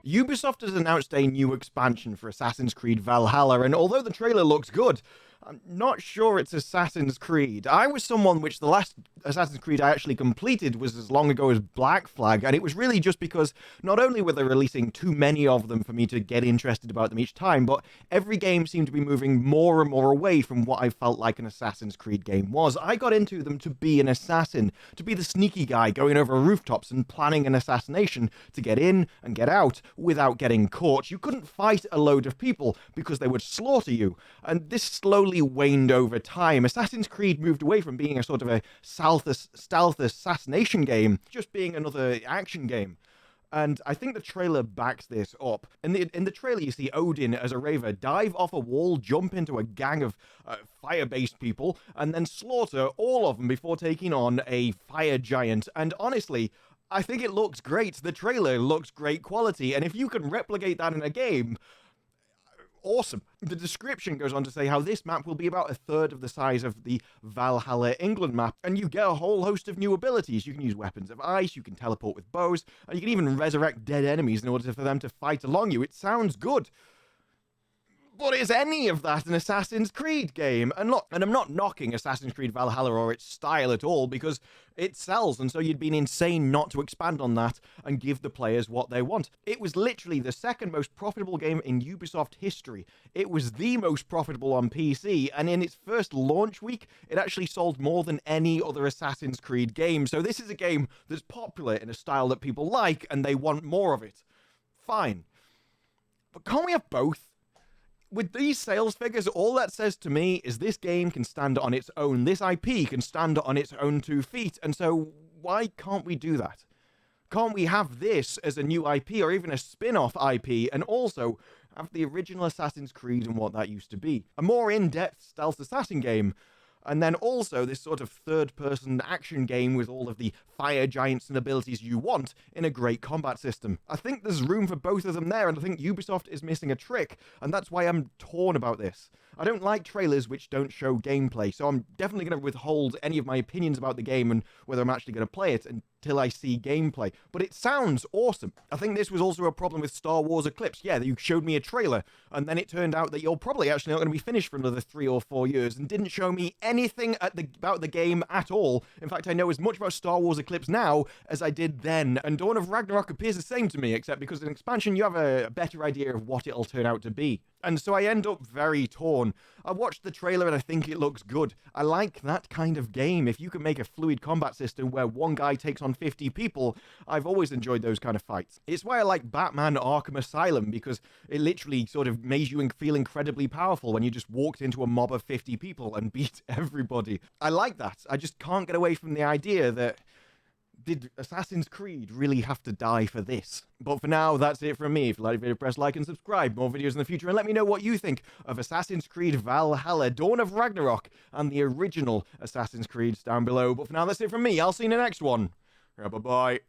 Ubisoft has announced a new expansion for Assassin's Creed Valhalla, and although the trailer looks good, I'm not sure it's Assassin's Creed. I was someone which the last Assassin's Creed I actually completed was as long ago as Black Flag, and it was really just because not only were they releasing too many of them for me to get interested about them each time, but every game seemed to be moving more and more away from what I felt like an Assassin's Creed game was. I got into them to be an assassin, to be the sneaky guy going over rooftops and planning an assassination to get in and get out without getting caught. You couldn't fight a load of people because they would slaughter you, and this slowly waned over time. Assassin's Creed moved away from being a sort of a stealth assassination game, just being another action game. And I think the trailer backs this up. In the trailer, you see Odin as a raver dive off a wall, jump into a gang of fire-based people, and then slaughter all of them before taking on a fire giant. And honestly, I think it looks great. The trailer looks great quality, and if you can replicate that in a game, awesome. The description goes on to say how this map will be about a third of the size of the Valhalla England map, and you get a whole host of new abilities. You can use weapons of ice, you can teleport with bows, and you can even resurrect dead enemies in order for them to fight along you. It sounds good. But is any of that an Assassin's Creed game? And I'm not knocking Assassin's Creed Valhalla or its style at all, because it sells, and so you'd been insane not to expand on that and give the players what they want. It was literally the second most profitable game in Ubisoft history. It was the most profitable on PC, and in its first launch week, it actually sold more than any other Assassin's Creed game. So this is a game that's popular in a style that people like, and they want more of it. Fine. But can't we have both? With these sales figures, all that says to me is this game can stand on its own. This IP can stand on its own 2 feet. And so why can't we do that? Can't we have this as a new IP or even a spin-off IP and also have the original Assassin's Creed and what that used to be? A more in-depth stealth assassin game. And then also this sort of third-person action game with all of the fire giants and abilities you want in a great combat system. I think there's room for both of them there, and I think Ubisoft is missing a trick, and that's why I'm torn about this. I don't like trailers which don't show gameplay, so I'm definitely going to withhold any of my opinions about the game and whether I'm actually going to play it until I see gameplay. But it sounds awesome. I think this was also a problem with Star Wars Eclipse. Yeah, you showed me a trailer, and then it turned out that you're probably actually not going to be finished for another 3 or 4 years, and didn't show me anything about the game at all. In fact, I know as much about Star Wars Eclipse now as I did then, and Dawn of Ragnarok appears the same to me, except because in expansion you have a better idea of what it'll turn out to be. And so I end up very torn. I watched the trailer and I think it looks good. I like that kind of game. If you can make a fluid combat system where one guy takes on 50 people, I've always enjoyed those kind of fights. It's why I like Batman Arkham Asylum, because it literally sort of made you feel incredibly powerful when you just walked into a mob of 50 people and beat everybody. I like that. I just can't get away from the idea that did Assassin's Creed really have to die for this? But for now, that's it from me. If you like the video, press like and subscribe. More videos in the future, and let me know what you think of Assassin's Creed Valhalla, Dawn of Ragnarok, and the original Assassin's Creeds down below. But for now, that's it from me. I'll see you in the next one. Bye-bye.